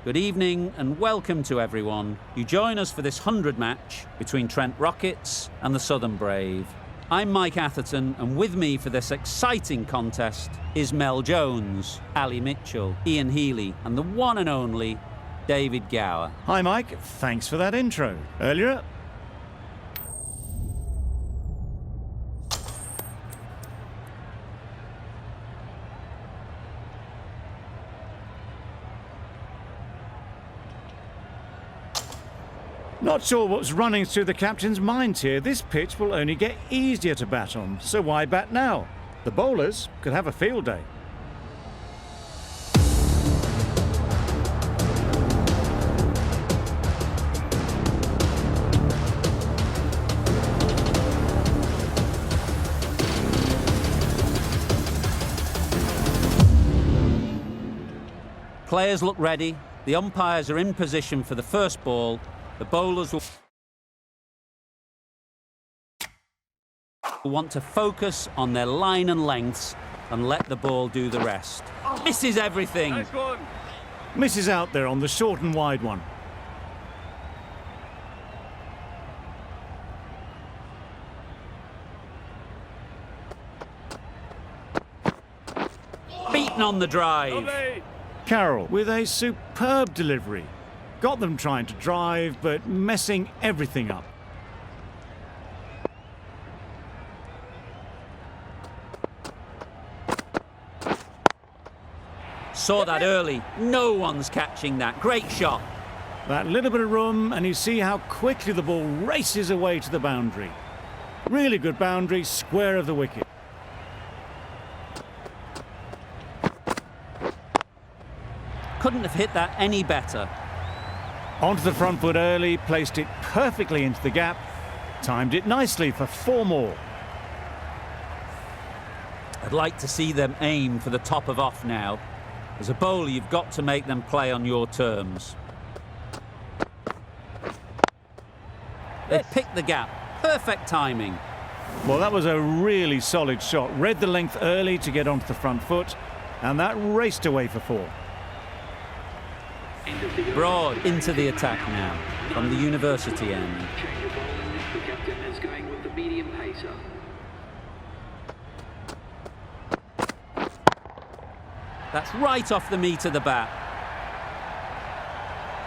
Good evening and welcome to everyone. You join us for this 100 match between Trent Rockets and the Southern Brave. I'm Mike Atherton, and with me for this exciting contest is Mel Jones, Ali Mitchell, Ian Healy and the one and only David Gower. Hi Mike, thanks for that intro. Earlier, not sure what's running through the captain's mind here. This pitch will only get easier to bat on, so why bat now? The bowlers could have a field day. Players look ready. The umpires are in position for the first ball. The bowlers will want to focus on their line and lengths and let the ball do the rest. Misses everything. Nice one. Misses out there on the short and wide one. Beaten on the drive. Lovely. Carroll with a superb delivery. Got them trying to drive, but messing everything up. Saw that early. No one's catching that. Great shot. That little bit of room, and you see how quickly the ball races away to the boundary. Really good boundary, square of the wicket. Couldn't have hit that any better. Onto the front foot early, placed it perfectly into the gap. Timed it nicely for 4 more. I'd like to see them aim for the top of off now. As a bowler, you've got to make them play on your terms. They picked the gap. Perfect timing. Well, that was a really solid shot. Read the length early to get onto the front foot, and that raced away for 4. Broad into the attack now from the university end. Change of bowling. The captain is going with the medium pacer. That's right off the meat of the bat.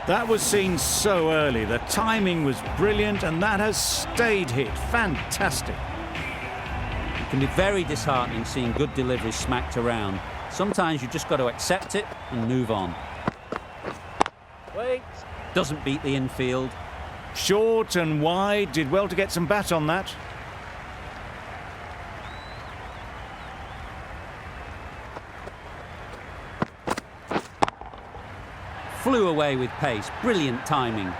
That was seen so early. The timing was brilliant, and that has stayed hit. Fantastic. It can be very disheartening seeing good deliveries smacked around. Sometimes you've just got to accept it and move on. Wait. Doesn't beat the infield. Short and wide, did well to get some bat on that. Flew away with pace. Brilliant timing.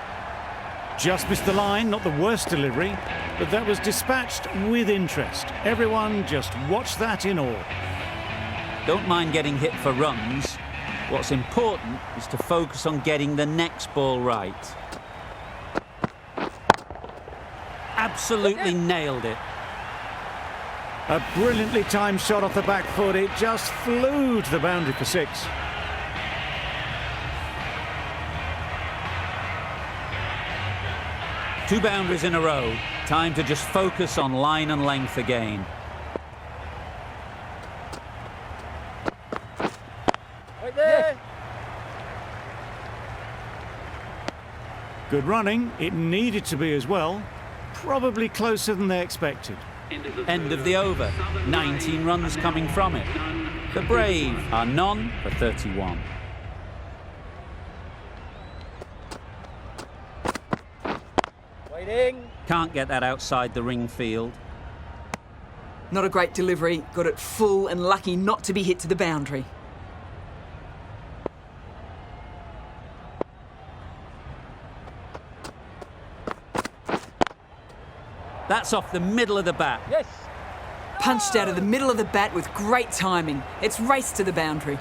Just missed the line, not the worst delivery, but that was dispatched with interest. Everyone just watched that in awe. Don't mind getting hit for runs. What's important is to focus on getting the next ball right. Absolutely nailed it. A brilliantly timed shot off the back foot. It just flew to the boundary for 6. Two boundaries in a row. Time to just focus on line and length again. Right there. Good running. It needed to be as well. Probably closer than they expected. End of the over. 19 runs coming from it. The Brave are none for 31. Waiting. Can't get that outside the ring field. Not a great delivery, got it full and lucky not to be hit to the boundary. That's off the middle of the bat. Yes. Punched out of the middle of the bat with great timing. It's raced to the boundary.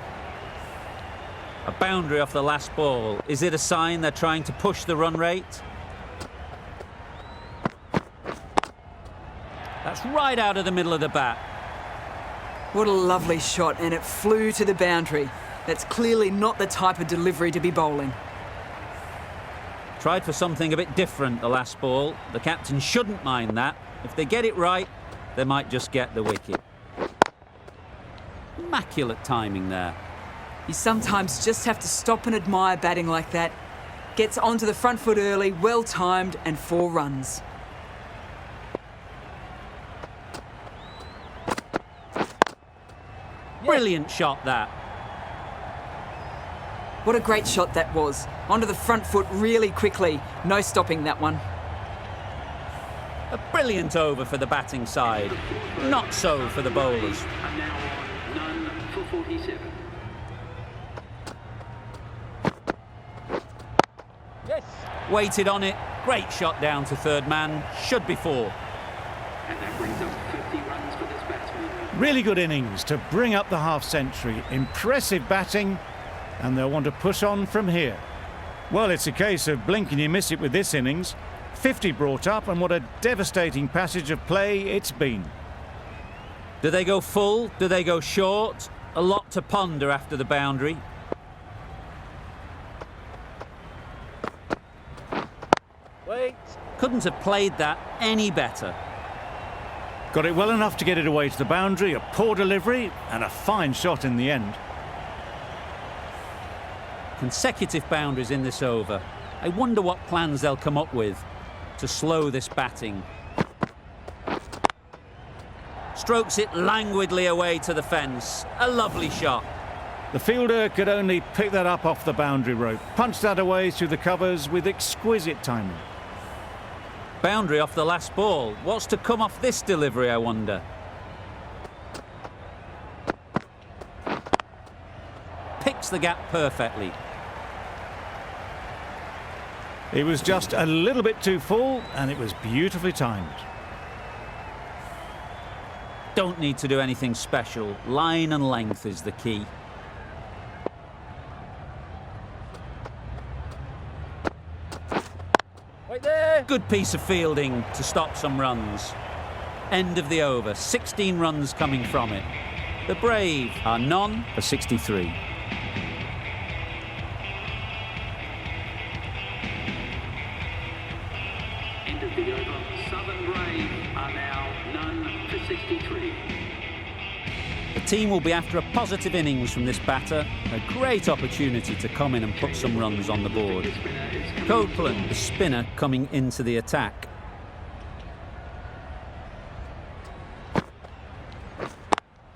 A boundary off the last ball. Is it a sign they're trying to push the run rate? That's right out of the middle of the bat. What a lovely shot, and it flew to the boundary. That's clearly not the type of delivery to be bowling. Tried for something a bit different the last ball. The captain shouldn't mind that. If they get it right, they might just get the wicket. Immaculate timing there. You sometimes just have to stop and admire batting like that. Gets onto the front foot early, well timed, and 4 runs. Brilliant shot that. What a great shot that was. Onto the front foot really quickly. No stopping that one. A brilliant over for the batting side. Not so for the bowlers. And now on, none for 47. Yes. Waited on it. Great shot down to third man. Should be 4. And that brings up 50 runs for this batsman. Really good innings to bring up the half-century. Impressive batting, and they'll want to push on from here. Well, it's a case of blink and you miss it with this innings. 50 brought up, and what a devastating passage of play it's been. Do they go full? Do they go short? A lot to ponder after the boundary. Wait. Couldn't have played that any better. Got it well enough to get it away to the boundary, a poor delivery, and a fine shot in the end. Consecutive boundaries in this over. I wonder what plans they'll come up with to slow this batting. Strokes it languidly away to the fence. A lovely shot. The fielder could only pick that up off the boundary rope, punch that away through the covers with exquisite timing. Boundary off the last ball. What's to come off this delivery, I wonder? Picks the gap perfectly. It was just a little bit too full, and it was beautifully timed. Don't need to do anything special. Line and length is the key. Wait there. Good piece of fielding to stop some runs. End of the over. 16 runs coming from it. The Brave are none for 63. End of the over. Southern Brave are now none for 63. The team will be after a positive innings from this batter. A great opportunity to come in and put some runs on the board. Copeland, the spinner, coming into the attack.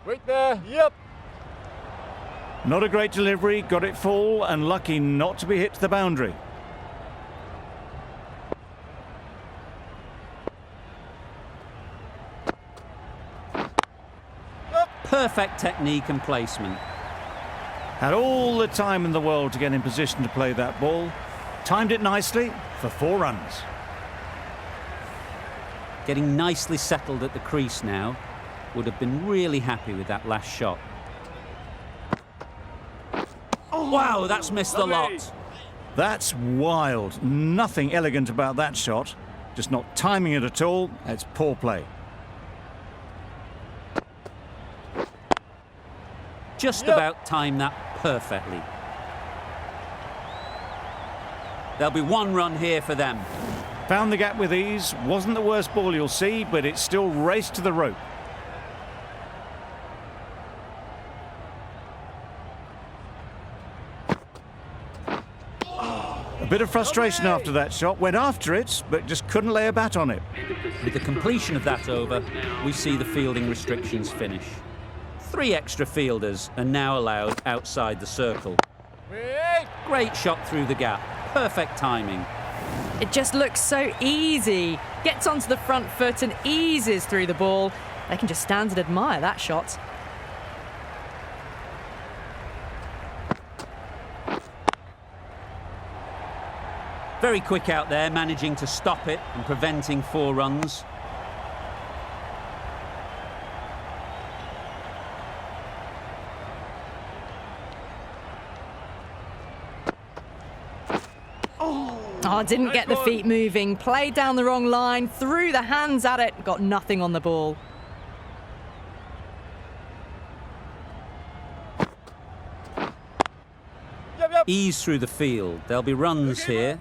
Wait there. Yep. Not a great delivery, got it full, and lucky not to be hit to the boundary. Perfect technique and placement. Had all the time in the world to get in position to play that ball. Timed it nicely for 4 runs. Getting nicely settled at the crease now. Would have been really happy with that last shot. Wow, that's missed the lot. That's wild. Nothing elegant about that shot. Just not timing it at all. It's poor play. Just about timed that perfectly. There'll be 1 run here for them. Found the gap with ease. Wasn't the worst ball you'll see, but it still raced to the rope. A bit of frustration after that shot. Went after it, but just couldn't lay a bat on it. With the completion of that over, we see the fielding restrictions finish. 3 extra fielders are now allowed outside the circle. Wait. Great shot through the gap. Perfect timing. It just looks so easy. Gets onto the front foot and eases through the ball. They can just stand and admire that shot. Very quick out there, managing to stop it and preventing 4 runs. Oh, didn't get the feet moving. Played down the wrong line, threw the hands at it, got nothing on the ball. Yep. Ease through the field. There'll be runs here.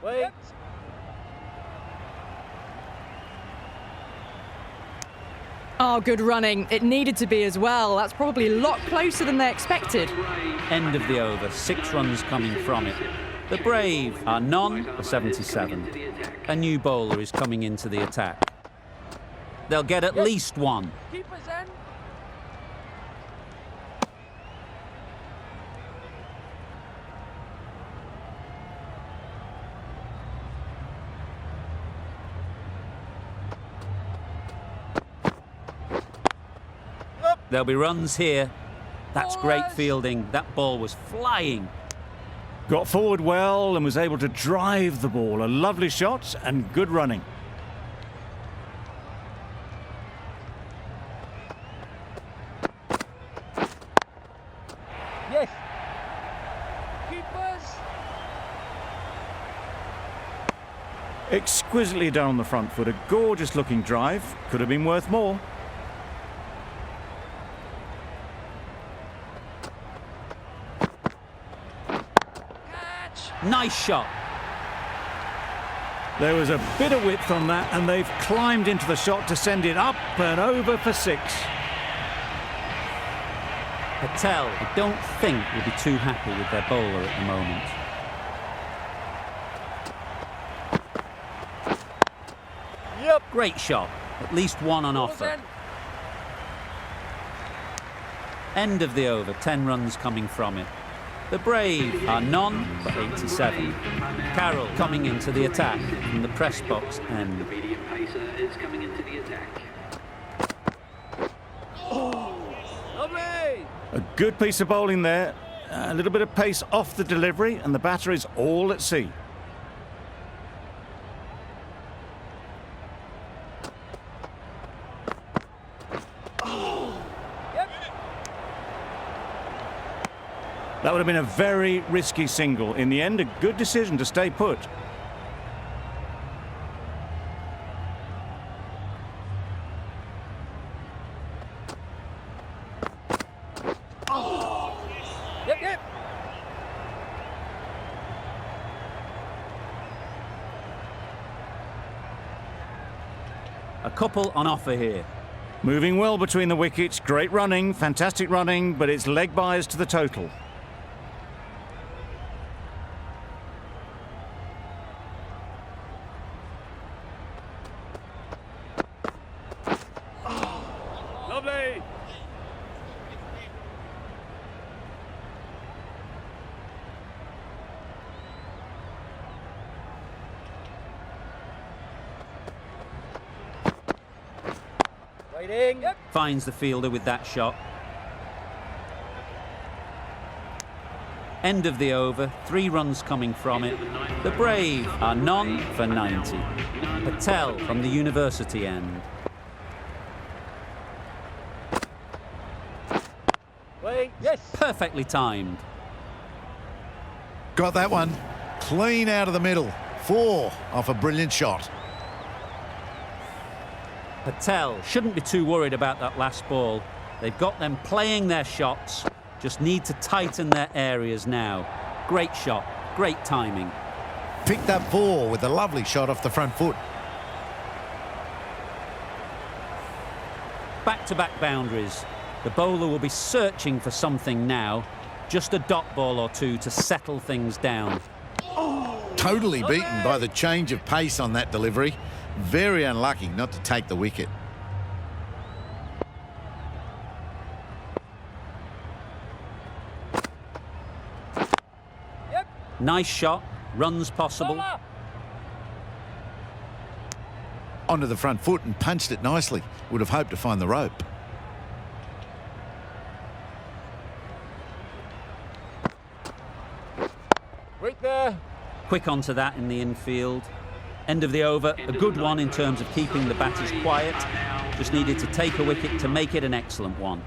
Wait. Oh, good running. It needed to be as well. That's probably a lot closer than they expected. End of the over, 6 runs coming from it. The Brave are none for 77. A new bowler is coming into the attack. They'll get at least one. Keep us in. There'll be runs here. That's great fielding. That ball was flying. Got forward well and was able to drive the ball. A lovely shot and good running. Yes. Keepers. Exquisitely done on the front foot. A gorgeous looking drive. Could have been worth more. Nice shot. There was a bit of width on that, and they've climbed into the shot to send it up and over for 6. Patel, I don't think, will be too happy with their bowler at the moment. Yep. Great shot. At least one on offer. End of the over, 10 runs coming from it. The Brave are none for 87. Carroll coming into the attack from the press box end. The medium pacer is coming into the attack. Lovely. A good piece of bowling there. A little bit of pace off the delivery, and the batter is all at sea. That would have been a very risky single. In the end, a good decision to stay put. Yep, yep. A couple on offer here. Moving well between the wickets. Great running, fantastic running, but it's leg byes to the total. Lovely. Waiting. Yep. Finds the fielder with that shot. End of the over, 3 runs coming from it. The Brave are none for 90. Patel from the university end. Wait. Yes. Perfectly timed. Got that one. Clean out of the middle. 4 off a brilliant shot. Patel shouldn't be too worried about that last ball. They've got them playing their shots. Just need to tighten their areas now. Great shot. Great timing. Picked up 4 with a lovely shot off the front foot. Back-to-back boundaries. The bowler will be searching for something now. Just a dot ball or two to settle things down. Totally beaten by the change of pace on that delivery. Very unlucky not to take the wicket. Yep. Nice shot. Runs possible. Bowler. Onto the front foot and punched it nicely. Would have hoped to find the rope. Wait there. Quick onto that in the infield. End of the over. A good one in terms of keeping the batters quiet. Just needed to take a wicket to make it an excellent one.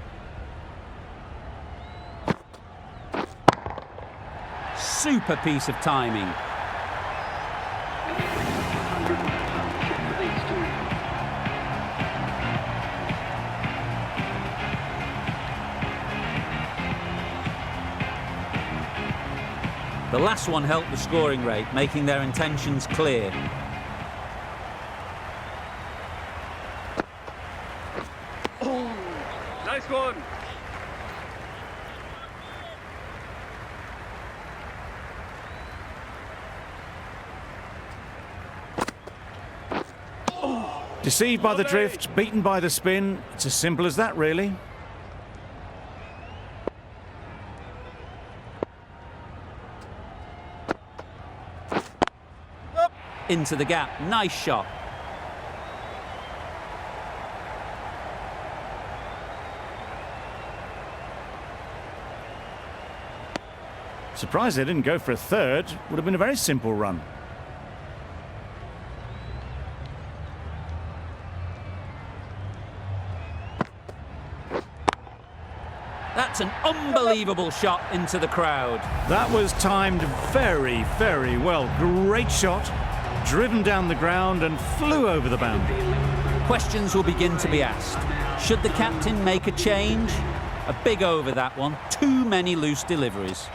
Super piece of timing. The last one helped the scoring rate, making their intentions clear. Nice one. Deceived by the drift, beaten by the spin. It's as simple as that, really. Into the gap. Nice shot. Surprised they didn't go for a third. Would have been a very simple run. That's an unbelievable shot into the crowd. That was timed very, very well. Great shot. Driven down the ground and flew over the boundary. Questions will begin to be asked. Should the captain make a change? A big over, that one. Too many loose deliveries.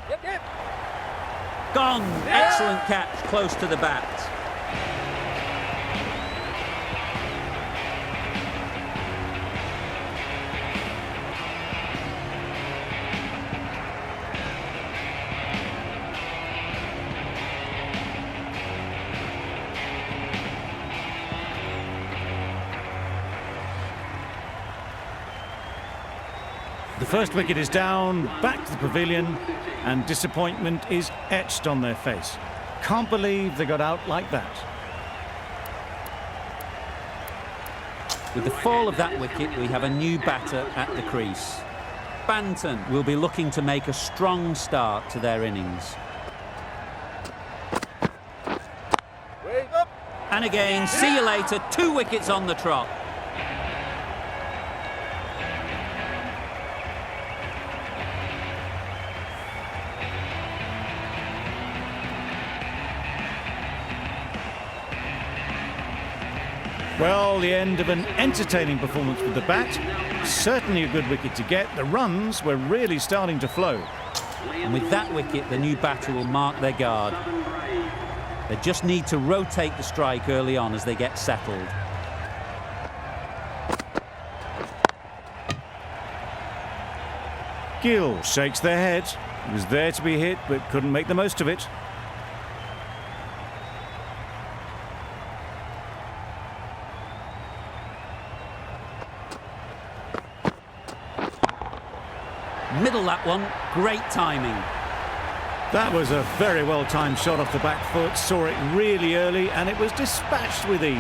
Yep. Gone. Excellent catch, close to the bat. The first wicket is down, back to the pavilion, and disappointment is etched on their face. Can't believe they got out like that. With the fall of that wicket, we have a new batter at the crease. Banton will be looking to make a strong start to their innings. Wait up. And again, see you later, 2 wickets on the trot. Well, the end of an entertaining performance with the bat. Certainly a good wicket to get. The runs were really starting to flow. And with that wicket, the new batter will mark their guard. They just need to rotate the strike early on as they get settled. Gill shakes their head. He was there to be hit, but couldn't make the most of it. Middle that one, great timing. That was a very well-timed shot off the back foot. Saw it really early, and it was dispatched with ease.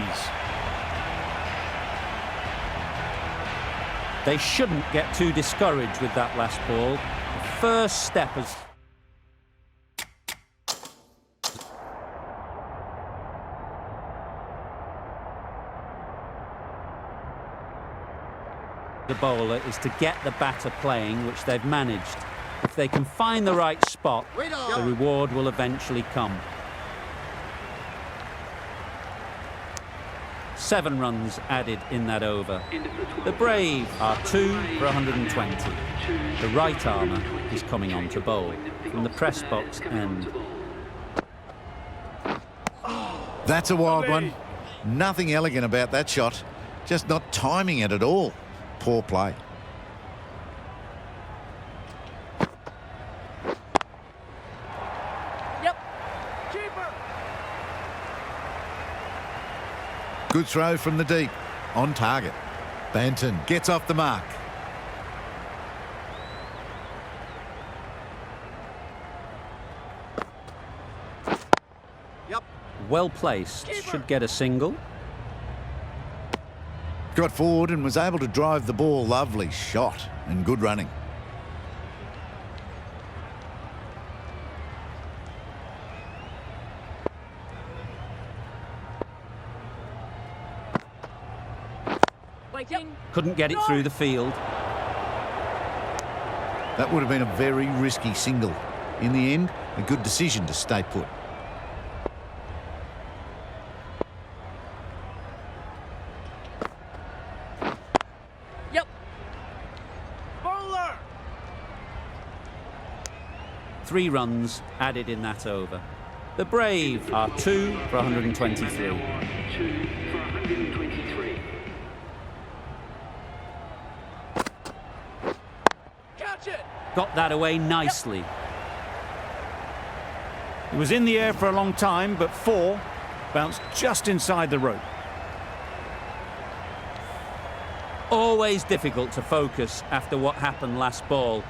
They shouldn't get too discouraged with that last ball. The first step is... the bowler is to get the batter playing, which they've managed. If they can find the right spot, the reward will eventually come. 7 runs added in that over. The Brave are 2 for 120. The right armour is coming on to bowl from the press box end. That's a wild one. Nothing elegant about that shot. Just not timing it at all. Poor play. Yep. Keeper. Good throw from the deep. On target. Banton gets off the mark. Yep. Well placed, should get a single. Got forward and was able to drive the ball. Lovely shot and good running. Waiting. Couldn't get it through the field. That would have been a very risky single. In the end, a good decision to stay put. 3 runs added in that over. The Brave are 2 for 123. 2 for 123. Catch it! Got that away nicely. It was in the air for a long time, but 4 bounced just inside the rope. Always difficult to focus after what happened last ball,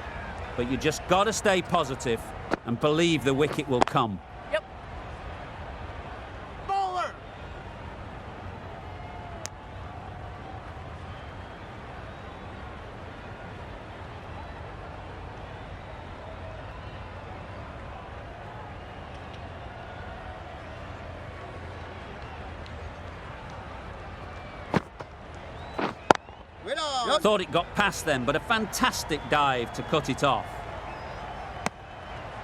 but you just got to stay positive and believe the wicket will come. Yep. Bowler! Thought it got past them, but a fantastic dive to cut it off.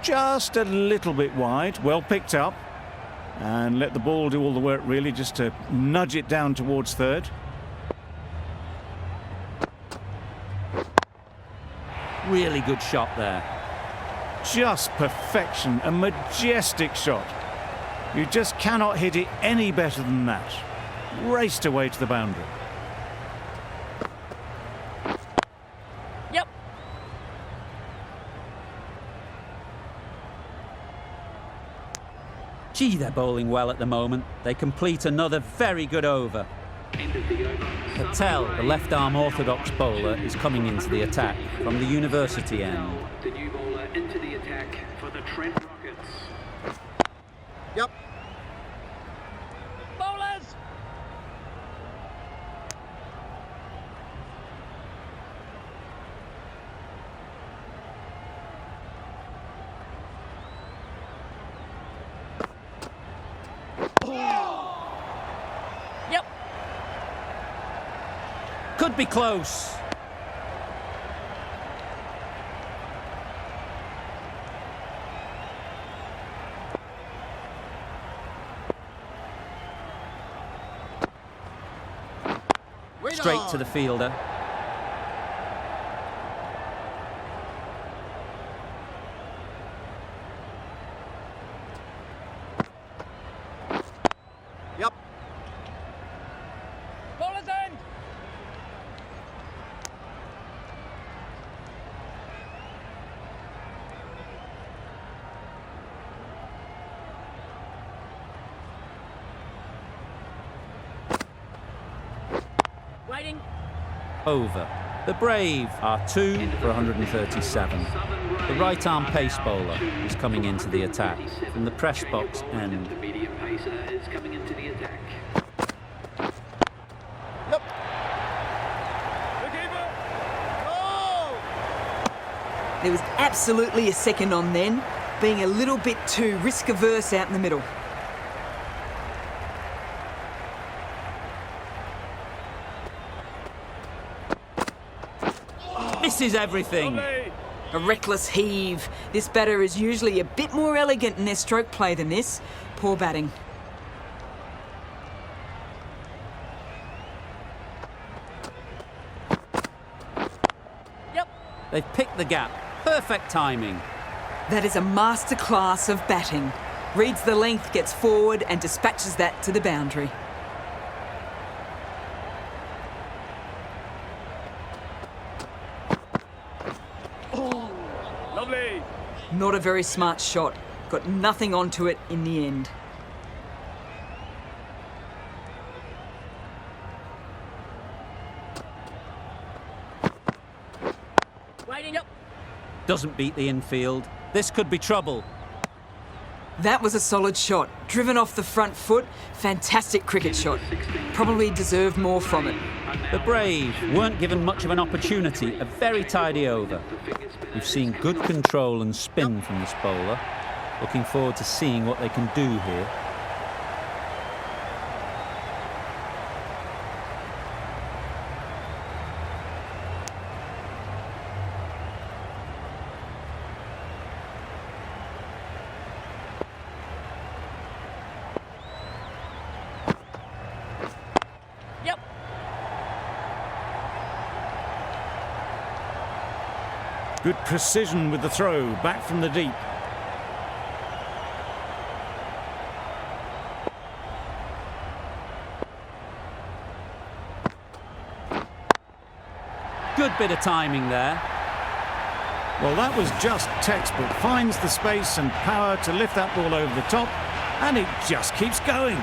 Just a little bit wide, well picked up. And let the ball do all the work really, just to nudge it down towards third. Really good shot there. Just perfection, a majestic shot. You just cannot hit it any better than that. Raced away to the boundary. Yep. Gee, they're bowling well at the moment. They complete another very good over. End of the over. Patel, the left-arm orthodox bowler, is coming into the attack from the university end. The new bowler into the attack for the Trent Rockets. Yep. Bowlers! Yep. Could be close. Straight to the fielder. Yep. Bowler's end! Waiting. Over. The Brave are 2 for 137. The right-arm pace bowler is coming into the attack from the press box end. The medium pacer is coming into the attack. Yep. The keeper. Oh! There was absolutely a second on then, being a little bit too risk-averse out in the middle. Misses everything. Lovely. A reckless heave. This batter is usually a bit more elegant in their stroke play than this. Poor batting. Yep. They've picked the gap. Perfect timing. That is a masterclass of batting. Reads the length, gets forward and dispatches that to the boundary. Lovely. Not a very smart shot. Got nothing onto it in the end. Waiting. Yep. Doesn't beat the infield. This could be trouble. That was a solid shot. Driven off the front foot. Fantastic cricket shot. Probably deserved more from it. The Brave weren't given much of an opportunity. A very tidy over. We've seen good control and spin from this bowler. Looking forward to seeing what they can do here. Yep. Good precision with the throw, back from the deep. bit of timing there. Well, that was just textbook. Finds the space and power to lift that ball over the top, and it just keeps going.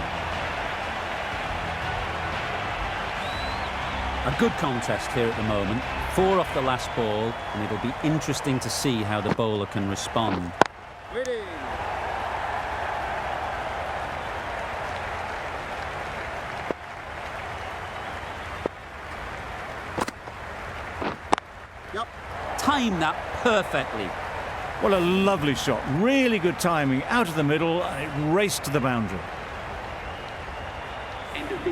A good contest here at the moment. 4 off the last ball, and it'll be interesting to see how the bowler can respond. Waiting. Yep. Time that perfectly. Well, a lovely shot. Really good timing. Out of the middle, and it raced to the boundary.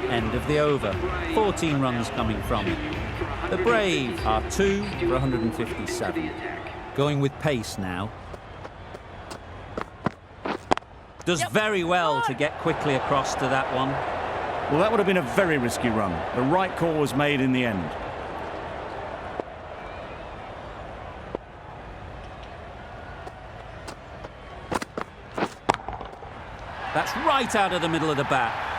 End of the over. 14 runs coming from it. The Brave are 2 for 157. Going with pace now. Does very well to get quickly across to that one. Well, that would have been a very risky run. The right call was made in the end. That's right out of the middle of the bat.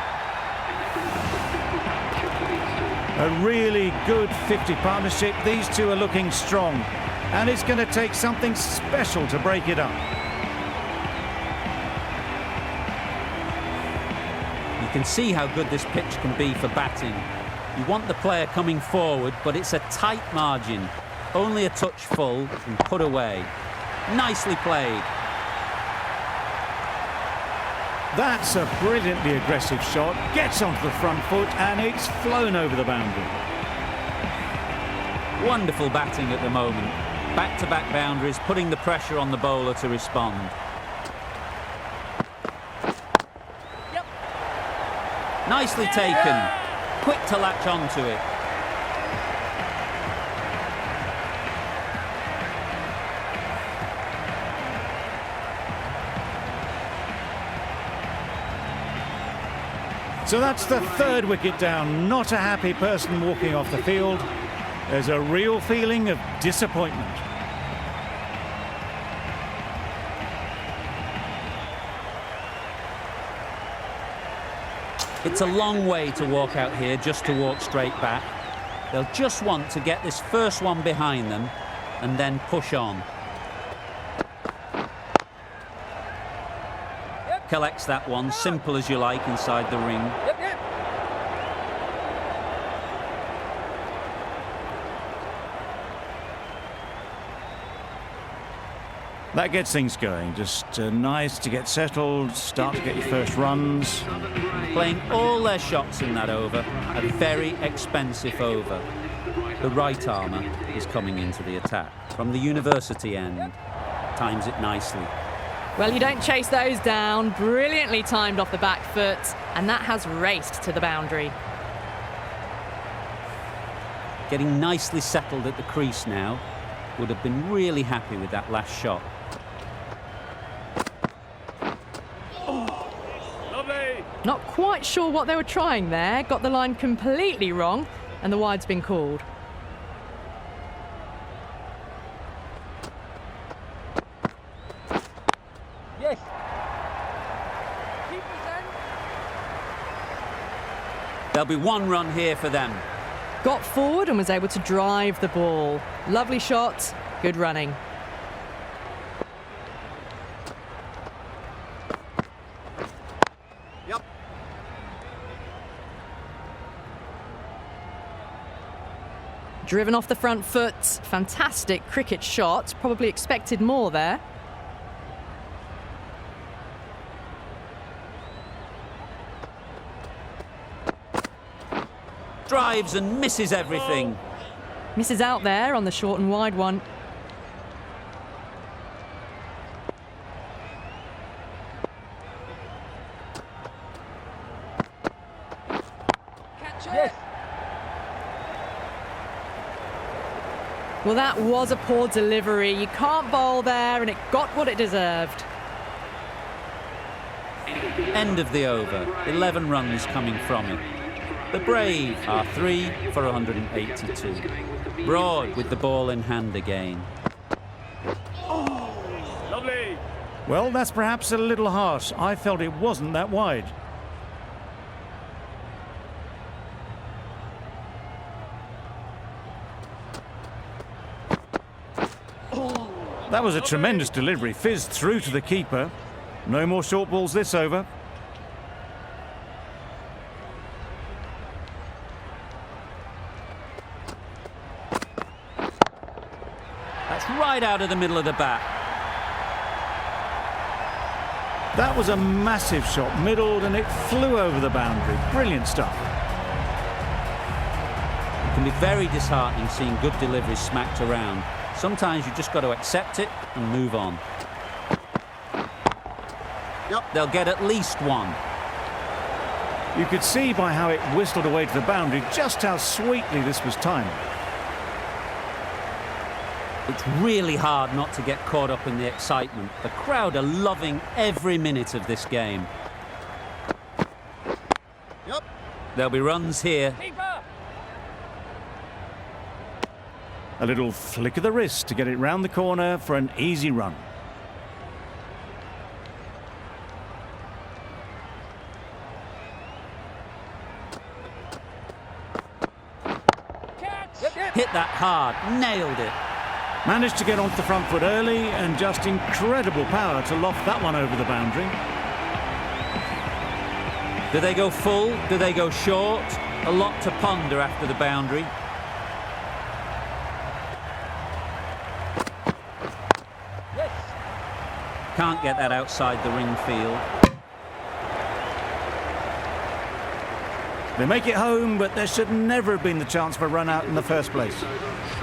A really good 50 partnership. These two are looking strong, and it's going to take something special to break it up. You can see how good this pitch can be for batting. You want the player coming forward, but it's a tight margin. Only a touch full and put away. Nicely played. That's a brilliantly aggressive shot. Gets onto the front foot, and it's flown over the boundary. Wonderful batting at the moment. Back-to-back boundaries, putting the pressure on the bowler to respond. Yep. Nicely taken. Quick to latch onto it. So that's the 3rd wicket down. Not a happy person walking off the field. There's a real feeling of disappointment. It's a long way to walk out here just to walk straight back. They'll just want to get this first one behind them and then push on. Collects that one, simple as you like, inside the ring. Yep, yep. That gets things going. Just nice to get settled, start to get your first runs. Playing all their shots in that over. A very expensive over. The right armour is coming into the attack from the university end. Times it nicely. Well, you don't chase those down. Brilliantly timed off the back foot, and that has raced to the boundary. Getting nicely settled at the crease now. Would have been really happy with that last shot. Lovely. Not quite sure what they were trying there. Got the line completely wrong, and the wide's been called. Yes. Keep us in. There'll be 1 run here for them. Got forward and was able to drive the ball. Lovely shot, good running. Yep. Driven off the front foot, fantastic cricket shot. Probably expected more there. Drives and misses everything. Misses out there on the short and wide one. Catch it. Well, that was a poor delivery. You can't bowl there, and it got what it deserved. End of the over. 11 runs coming from it. The Brave are 3 for 182. Broad with the ball in hand again. Lovely. Well, that's perhaps a little harsh. I felt it wasn't that wide. That was a tremendous delivery. Fizzed through to the keeper. No more short balls this over. That's right out of the middle of the bat. That was a massive shot, middled, and it flew over the boundary. Brilliant stuff. It can be very disheartening seeing good deliveries smacked around. Sometimes you just got to accept it and move on. They'll get at least one. You could see by how it whistled away to the boundary just how sweetly this was timed. It's really hard not to get caught up in the excitement. The crowd are loving every minute of this game. There'll be runs here. A little flick of the wrist to get it round the corner for an easy run. Hit that hard, nailed it. Managed to get onto the front foot early and just incredible power to loft that one over the boundary. Do they go full? Do they go short? A lot to ponder after the boundary. Can't get that outside the ring field. They make it home, but there should never have been the chance for a run out in the first place.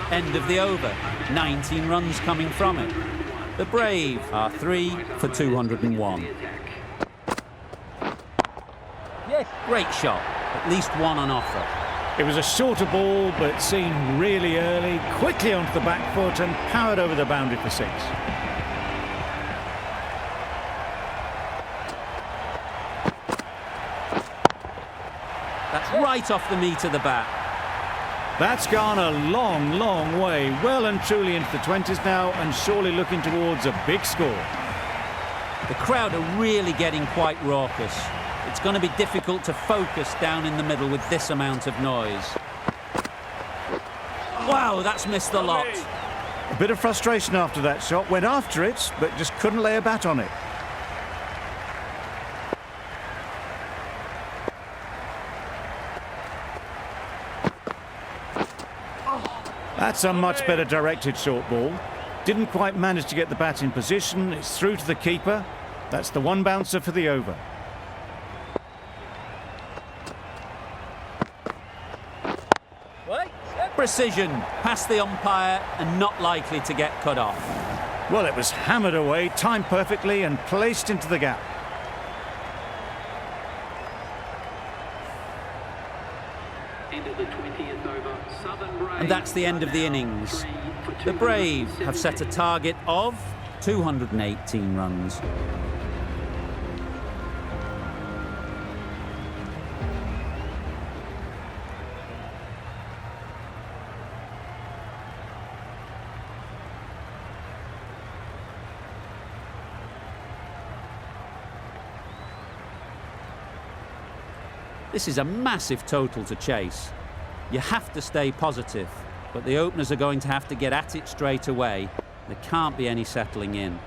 End of the over. 19 runs coming from it. The Brave are 3 for 201. Yes. Great shot. At least one on offer. It was a shorter ball, but seen really early, quickly onto the back foot and powered over the boundary for 6. That's right off the meat of the bat. That's gone a long, long way, well and truly into the 20s now, and surely looking towards a big score. The crowd are really getting quite raucous. It's going to be difficult to focus down in the middle with this amount of noise. Wow, that's missed the lot. A bit of frustration after that shot, went after it, but just couldn't lay a bat on it. That's a much better directed short ball. Didn't quite manage to get the bat in position. It's through to the keeper. That's the one bouncer for the over. Precision, past the umpire and not likely to get cut off. Well, it was hammered away, timed perfectly and placed into the gap. End of the 20th over. Southern Brave. And that's the end of the innings. The Brave have set a target of 218 runs. This is a massive total to chase. You have to stay positive, but the openers are going to have to get at it straight away. There can't be any settling in.